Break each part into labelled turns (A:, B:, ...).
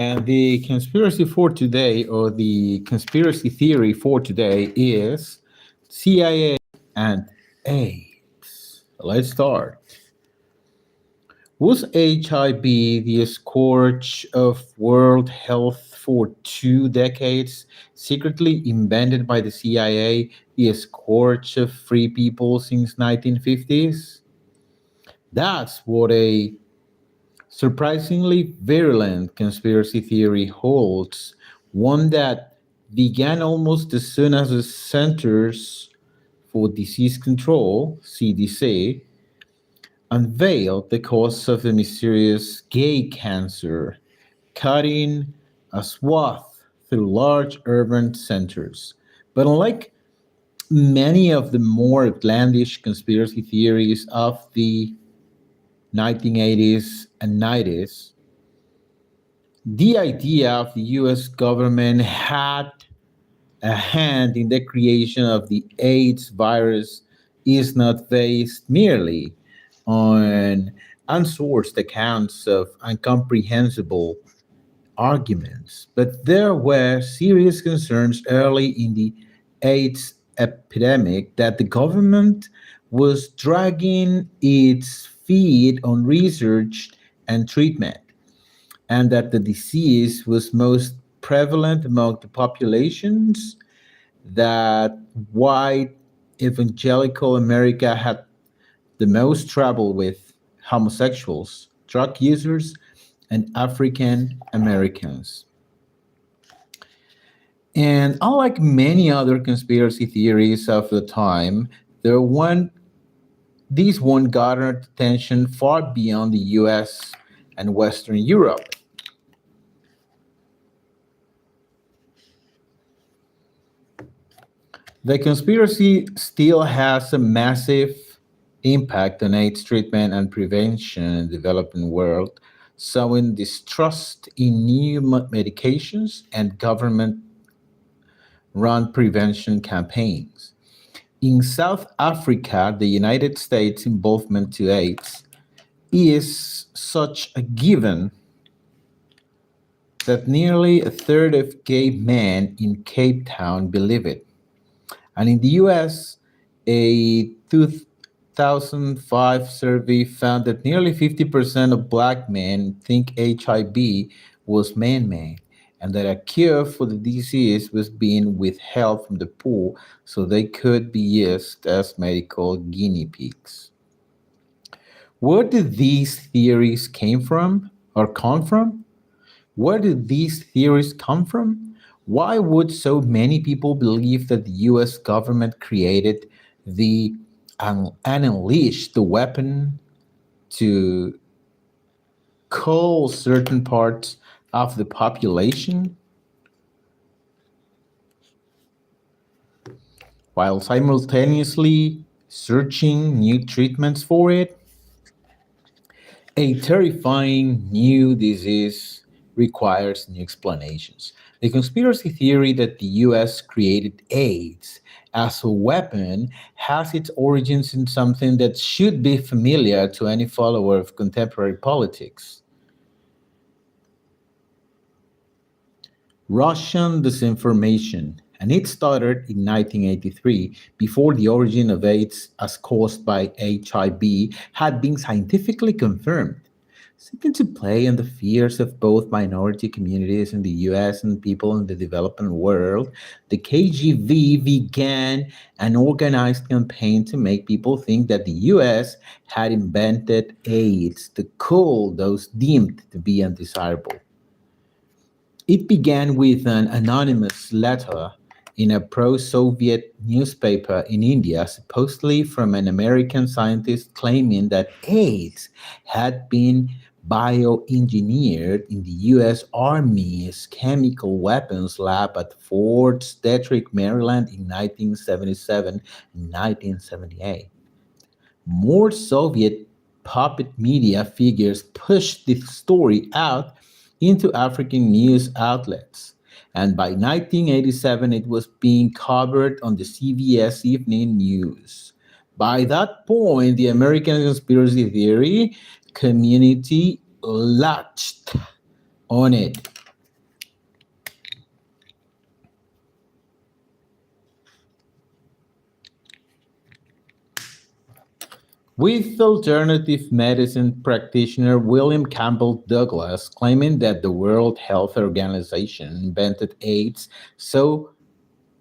A: And the conspiracy for today, or the conspiracy theory for today, is CIA and AIDS. Let's start. Was HIV the scourge of world health for 2 decades, secretly invented by the CIA, the scourge of free people since 1950s? That's what a surprisingly virulent conspiracy theory holds, one that began almost as soon as the Centers for Disease Control, CDC, unveiled the cause of the mysterious gay cancer, cutting a swath through large urban centers. But unlike many of the more outlandish conspiracy theories of the 1980s and 90s, the idea of the US government had a hand in the creation of the AIDS virus is not based merely on unsourced accounts of incomprehensible arguments, but there were serious concerns early in the AIDS epidemic that the government was dragging its feet on research and treatment, and that the disease was most prevalent among the populations that white evangelical America had the most trouble with: homosexuals, drug users, and African Americans. And unlike many other conspiracy theories of the time, there one these one garnered attention far beyond the US and Western Europe. The conspiracy still has a massive impact on AIDS treatment and prevention in the developing world, sowing distrust in new medications and government run prevention campaigns. In South Africa, the United States' involvement to AIDS is such a given that nearly a third of gay men in Cape Town believe it. And in the US, a 2005 survey found that nearly 50% of black men think HIV was man made, and that a cure for the disease was being withheld from the poor so they could be used as medical guinea pigs. Where did these theories came from or come from? Where did these theories come from? Why would so many people believe that the US government created the and unleashed the weapon to cull certain parts of the population while simultaneously searching new treatments for it? A terrifying new disease requires new explanations. The conspiracy theory that the US created AIDS as a weapon has its origins in something that should be familiar to any follower of contemporary politics: Russian disinformation. And it started in 1983, before the origin of AIDS as caused by HIV had been scientifically confirmed. Seeking to play on the fears of both minority communities in the US and people in the developing world, the KGB began an organized campaign to make people think that the US had invented AIDS to cool those deemed to be undesirable. It began with an anonymous letter in a pro Soviet newspaper in India, supposedly from an American scientist claiming that AIDS had been bioengineered in the US Army's chemical weapons lab at Fort Detrick, Maryland in 1977 and 1978. More Soviet puppet media figures pushed the story out into African news outlets. And by 1987, it was being covered on the CBS Evening News. By that point, the American conspiracy theory community latched on it. with alternative medicine practitioner William Campbell Douglas claiming that the World Health Organization invented AIDS so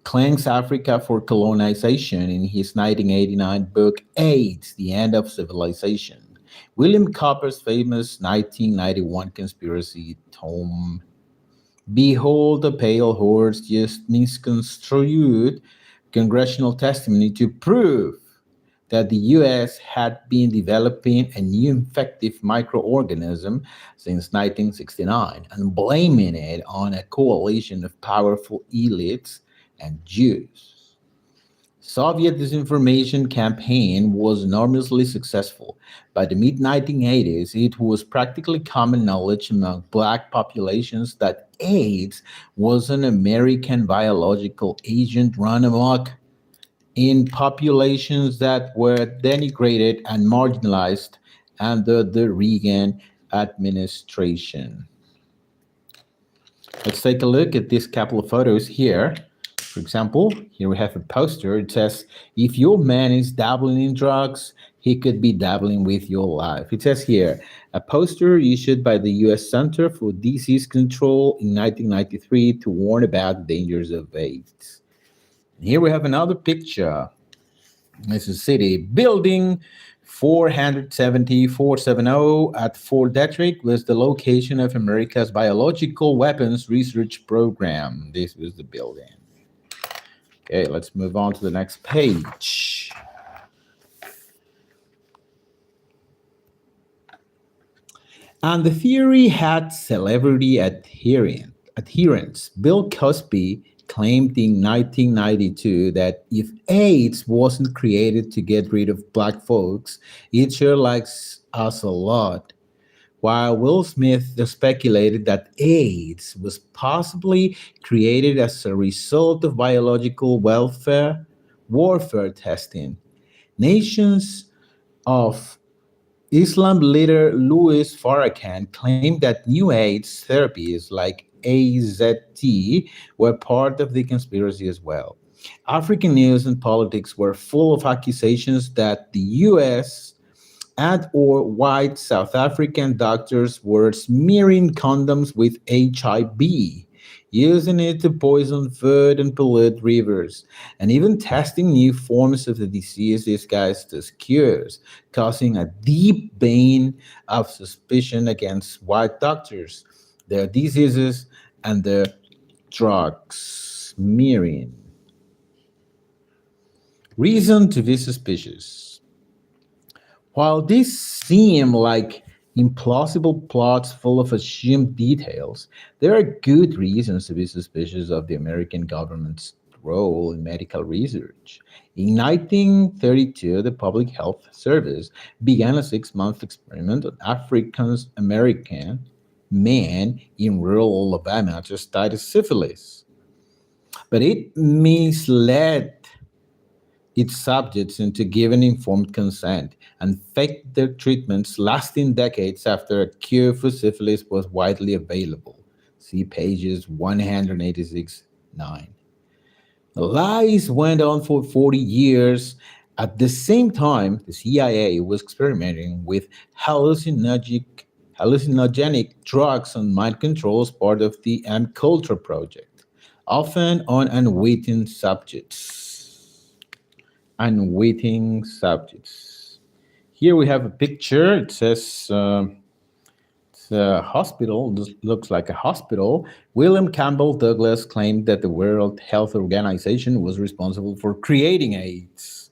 A: claims Africa for colonization in his 1989 book AIDS, The End of Civilization. William Cooper's famous 1991 conspiracy tome Behold the Pale Horse just misconstrued congressional testimony to prove that the US had been developing a new infective microorganism since 1969 and blaming it on a coalition of powerful elites and Jews. Soviet disinformation campaign was enormously successful. By the mid 1980s, it was practically common knowledge among black populations that AIDS was an American biological agent run amok in populations that were denigrated and marginalized under the Reagan administration. Let's take a look at this couple of photos here. For example, here we have a poster. It says, if your man is dabbling in drugs, he could be dabbling with your life. It says here, a poster issued by the US Center for Disease Control in 1993 to warn about the dangers of AIDS. And here we have another picture. This is city building 470 at Fort Detrick was the location of America's biological weapons research program. This was the building. Okay, let's move on to the next page. And the theory had celebrity adherents. Bill Cosby claimed in 1992 that if AIDS wasn't created to get rid of black folks, it sure likes us a lot. While Will Smith speculated that AIDS was possibly created as a result of biological warfare testing. Nations of Islam leader Louis Farrakhan claimed that new AIDS therapies like AZT were part of the conspiracy as well. African news and politics were full of accusations that the US and or white South African doctors were smearing condoms with HIV, using it to poison food and pollute rivers, and even testing new forms of the disease disguised as cures, causing a deep vein of suspicion against white doctors, their diseases, and their drugs smearing. Reason to be suspicious. While these seem like implausible plots full of assumed details, there are good reasons to be suspicious of the American government's role in medical research. In 1932, the Public Health Service began a 6-month experiment on African American men in rural Alabama to study syphilis, but it misled its subjects into giving informed consent and faked their treatments, lasting decades after a cure for syphilis was widely available. See pages 186 9. The lies went on for 40 years. At the same time, the CIA was experimenting with hallucinogenic drugs on mind control as part of the M Culture project, often on unwitting subjects. Unwitting subjects. Here we have a picture. It says it's a hospital. This looks like a hospital. William Campbell Douglas claimed that the World Health Organization was responsible for creating AIDS.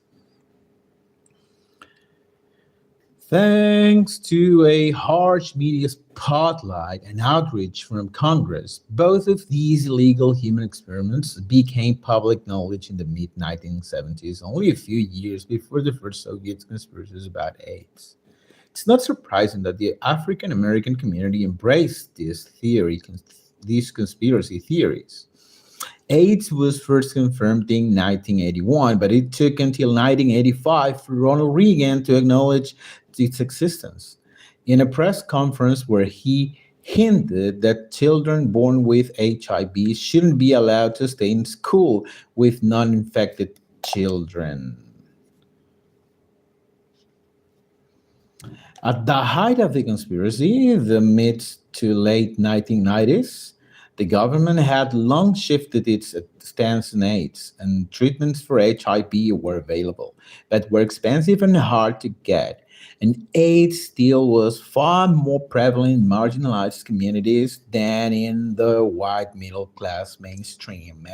A: Thanks to a harsh media spotlight and outreach from Congress, both of these illegal human experiments became public knowledge in the mid 1970s, only a few years before the first Soviet conspiracies about AIDS. It's not surprising that the African American community embraced these conspiracy theories. AIDS was first confirmed in 1981, but it took until 1985 for Ronald Reagan to acknowledge its existence. In a press conference where he hinted that children born with HIV shouldn't be allowed to stay in school with non infected children. At the height of the conspiracy, the mid to late 1990s, the government had long shifted its stance on AIDS, and treatments for HIV were available, but were expensive and hard to get. And AIDS still was far more prevalent in marginalized communities than in the white middle class mainstream.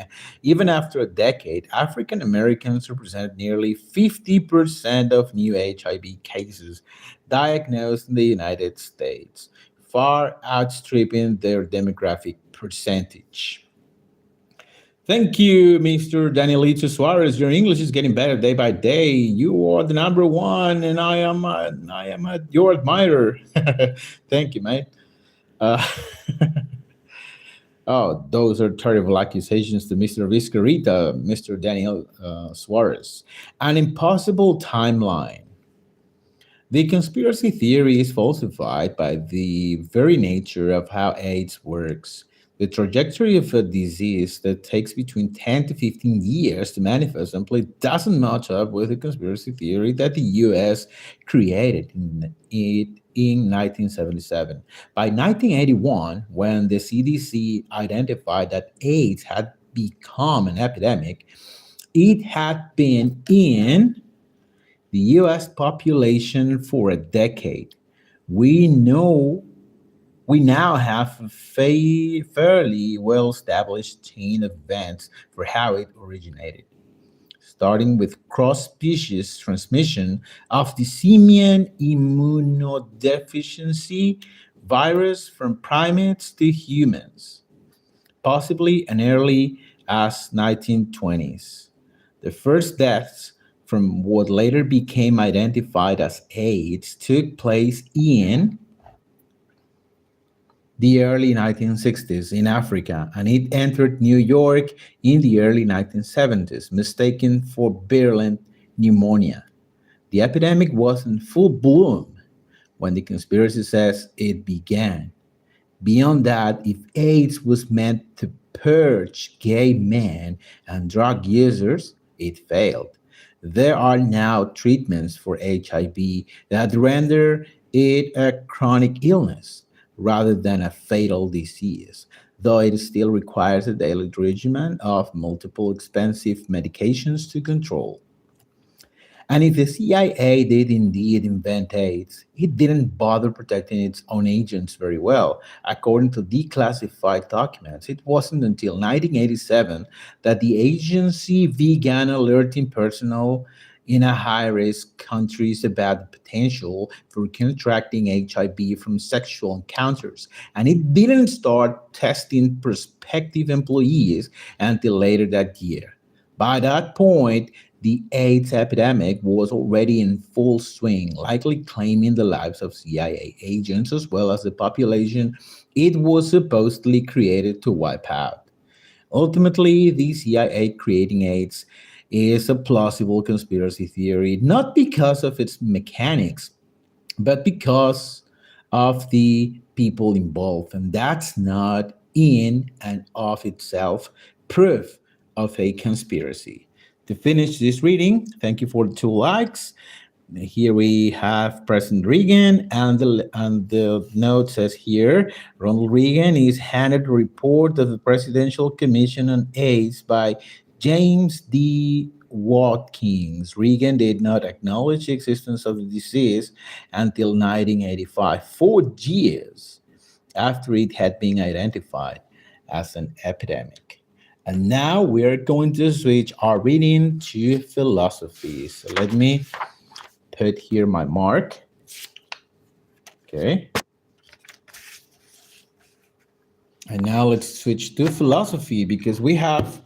A: Even after a decade, African Americans represented nearly 50% of new HIV cases diagnosed in the United States, far outstripping their demographic percentage. Thank you, Mr. Danielito Suarez. Your English is getting better day by day. You are the number one, and I am your admirer. Thank you, mate. Uh, oh, those are terrible accusations to Mr. Viscarita, Mr. Daniel Suarez. An impossible timeline. The conspiracy theory is falsified by the very nature of how AIDS works. The trajectory of a disease that takes between 10 to 15 years to manifest simply doesn't match up with the conspiracy theory that the US created in 1977. By 1981, when the CDC identified that AIDS had become an epidemic, it had been in the US population for a decade. We know we now have a fairly well established chain of events for how it originated, starting with cross species transmission of the simian immunodeficiency virus from primates to humans, possibly as early as 1920s. The first deaths from what later became identified as AIDS took place in the early 1960s in Africa, and it entered New York in the early 1970s, mistaken for virulent pneumonia. The epidemic was in full bloom when the conspiracy says it began. Beyond that, if AIDS was meant to purge gay men and drug users, it failed. There are now treatments for HIV that render it a chronic illness rather than a fatal disease, though it still requires a daily regimen of multiple expensive medications to control. And if the CIA did indeed invent AIDS, it didn't bother protecting its own agents very well. According to declassified documents, it wasn't until 1987 that the agency began alerting personnel in a high risk countries about the potential for contracting HIV from sexual encounters. And it didn't start testing prospective employees until later that year. By that point, the AIDS epidemic was already in full swing, likely claiming the lives of CIA agents as well as the population it was supposedly created to wipe out. Ultimately, the CIA creating AIDS is a plausible conspiracy theory, not because of its mechanics, but because of the people involved. And that's not in and of itself proof of a conspiracy. To finish this reading, thank you for the 2 likes. Here we have President Reagan, and the note says here Ronald Reagan is handed a report of the Presidential Commission on AIDS by James D. Watkins. Reagan did not acknowledge the existence of the disease until 1985, 4 years after it had been identified as an epidemic. And now we're going to switch our reading to philosophy. So let me put here my mark. Okay. And now let's switch to philosophy because we have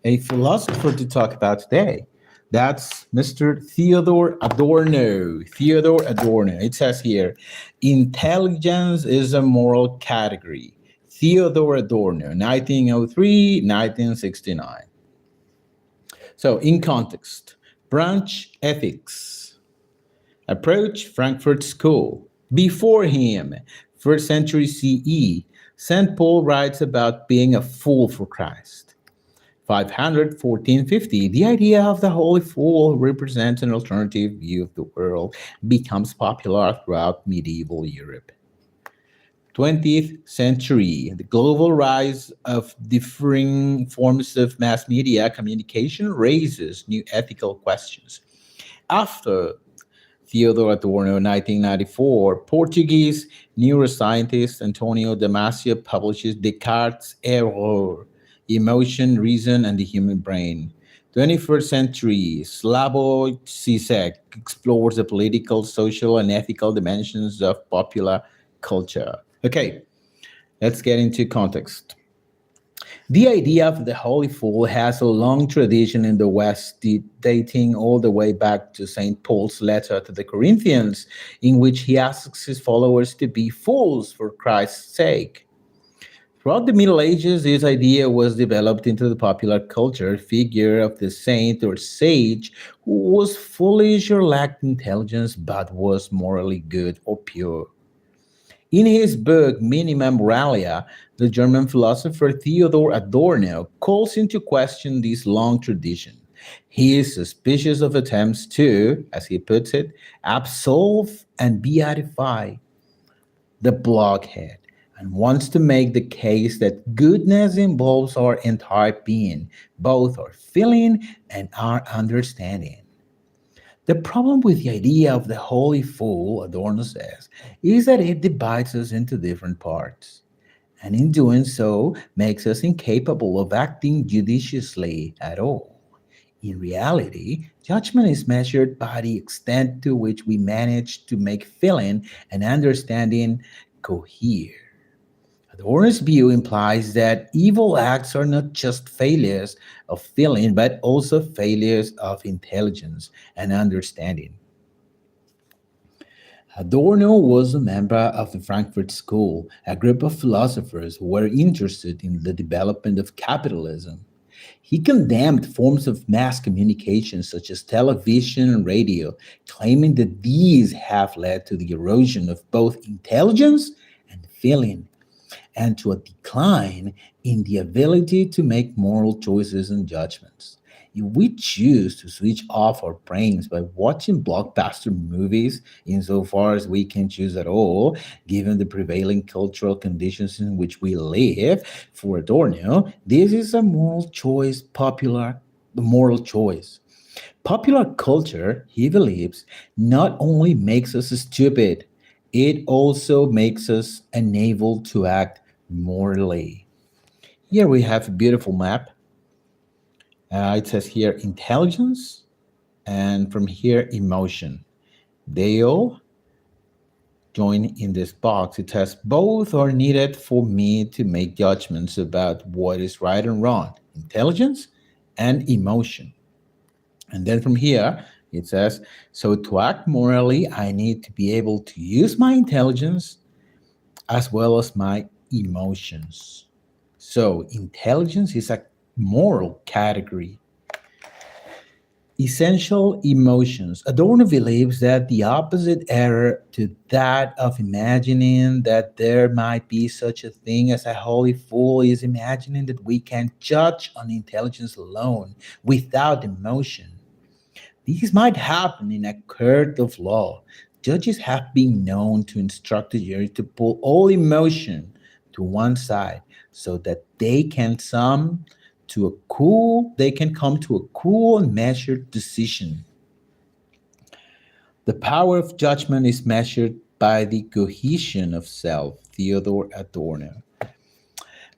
A: a philosopher to talk about today. That's Mr. Theodor Adorno. Theodor Adorno. It says here, intelligence is a moral category. Theodor Adorno, 1903, 1969. So, in context, branch ethics. Approach Frankfurt School. Before him, first century CE, St. Paul writes about being a fool for Christ. 51450, the idea of the Holy Fool represents an alternative view of the world becomes popular throughout medieval Europe. 20th century, the global rise of differing forms of mass media communication raises new ethical questions. After Theodor Adorno, 1994, Portuguese neuroscientist Antonio Damasio publishes Descartes' Error, Emotion, Reason, and the Human Brain. 21st century, Slavoj Zizek explores the political, social, and ethical dimensions of popular culture. Okay, let's get into context. The idea of the Holy Fool has a long tradition in the West, dating all the way back to St. Paul's letter to the Corinthians, in which he asks his followers to be fools for Christ's sake. Throughout the Middle Ages, this idea was developed into the popular culture figure of the saint or sage who was foolish or lacked intelligence but was morally good or pure. In his book Minima Moralia, the German philosopher Theodor Adorno calls into question this long tradition. He is suspicious of attempts to, as he puts it, absolve and beatify the blockhead and wants to make the case that goodness involves our entire being, both our feeling and our understanding. The problem with the idea of the holy fool, Adorno says, is that it divides us into different parts, and in doing so makes us incapable of acting judiciously at all. In reality, judgment is measured by the extent to which we manage to make feeling and understanding cohere. Adorno's view implies that evil acts are not just failures of feeling, but also failures of intelligence and understanding. Adorno was a member of the Frankfurt School, a group of philosophers who were interested in the development of capitalism. He condemned forms of mass communication such as television and radio, claiming that these have led to the erosion of both intelligence and feeling, and to a decline in the ability to make moral choices and judgments. If we choose to switch off our brains by watching blockbuster movies, insofar as we can choose at all, given the prevailing cultural conditions in which we live, for Adorno, this is a moral choice, moral choice. Popular culture, he believes, not only makes us stupid, it also makes us unable to act morally. Here we have a beautiful map. It says here intelligence, and from here emotion. They all join in this box. It says both are needed for me to make judgments about what is right and wrong, intelligence and emotion. And then from here, it says, so to act morally, I need to be able to use my intelligence as well as my emotions. So, intelligence is a moral category. Essential emotions. Adorno believes that the opposite error to that of imagining that there might be such a thing as a holy fool is imagining that we can judge on intelligence alone without emotion. These might happen in a court of law. Judges have been known to instruct the jury to pull all emotion to one side so that they can come to a cool and measured decision. The power of judgment is measured by the cohesion of self, Theodor Adorno.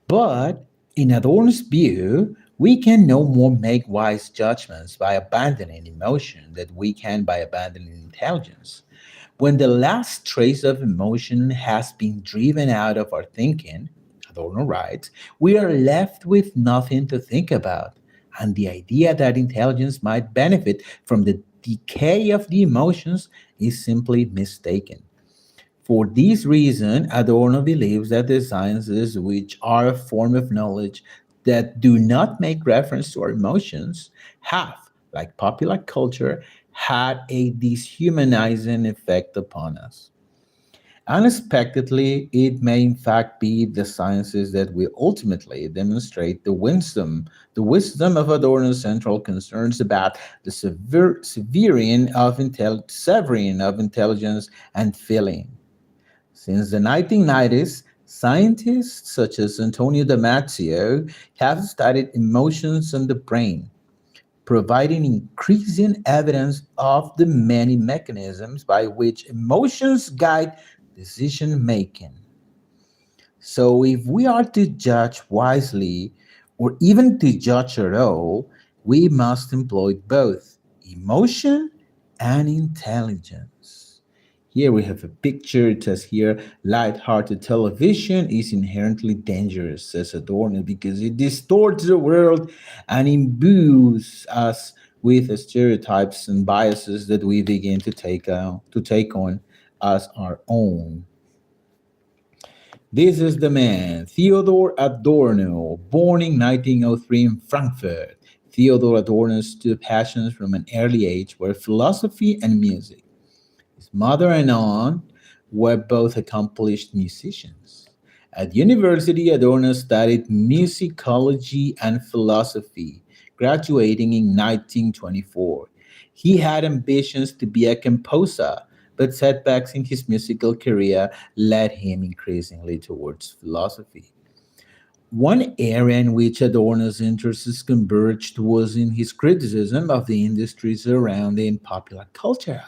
A: But in Adorno's view, we can no more make wise judgments by abandoning emotion than we can by abandoning intelligence. When the last trace of emotion has been driven out of our thinking, Adorno writes, we are left with nothing to think about, and the idea that intelligence might benefit from the decay of the emotions is simply mistaken. For this reason, Adorno believes that the sciences, which are a form of knowledge that do not make reference to our emotions, have, like popular culture, had a dehumanizing effect upon us. Unexpectedly, it may in fact be the sciences that will ultimately demonstrate the wisdom of Adorno's central concerns about the severing of intelligence and feeling. Since the 1990s, scientists such as Antonio Damasio have studied emotions and the brain, providing increasing evidence of the many mechanisms by which emotions guide decision making. So, if we are to judge wisely, or even to judge at all, we must employ both emotion and intelligence. Here we have a picture. It says here, light-hearted television is inherently dangerous, says Adorno, because it distorts the world and imbues us with stereotypes and biases that we begin to take on as our own. This is the man, Theodor Adorno, born in 1903 in Frankfurt. Theodor Adorno's two passions from an early age were philosophy and music. His mother and aunt were both accomplished musicians. At university, Adorno studied musicology and philosophy, graduating in 1924. He had ambitions to be a composer, but setbacks in his musical career led him increasingly towards philosophy. One area in which Adorno's interests converged was in his criticism of the industries surrounding popular culture,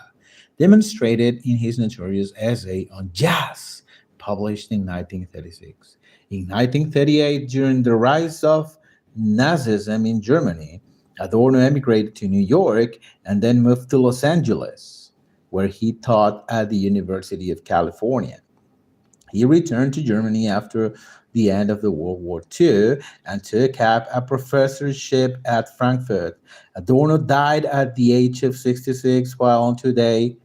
A: demonstrated in his notorious essay on jazz, published in 1936. In 1938, during the rise of Nazism in Germany, Adorno emigrated to New York and then moved to Los Angeles, where he taught at the University of California. He returned to Germany after the end of the World War II and took up a professorship at Frankfurt. Adorno died at the age of 66 while on today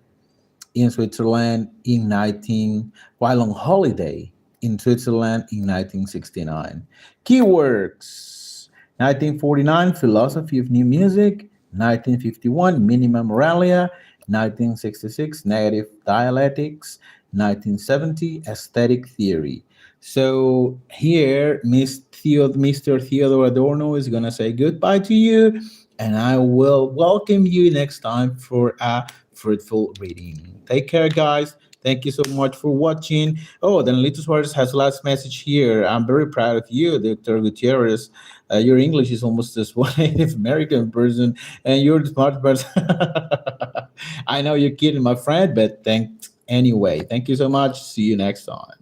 A: in Switzerland in 19 while on holiday in Switzerland in 1969. Key works: 1949 Philosophy of New Music, 1951 Minima Moralia, 1966 Negative Dialectics, 1970 Aesthetic Theory. So here Mr. Theodor Adorno is going to say goodbye to you, and I will welcome you next time for a fruitful reading. Take care, guys. Thank you so much for watching. Oh, then Lito Suarez has last message here. I'm very proud of you, Dr. Gutierrez. Your English is almost as one Native American person, and you're the smart person. I know you're kidding, my friend, but thanks anyway. Thank you so much. See you next time.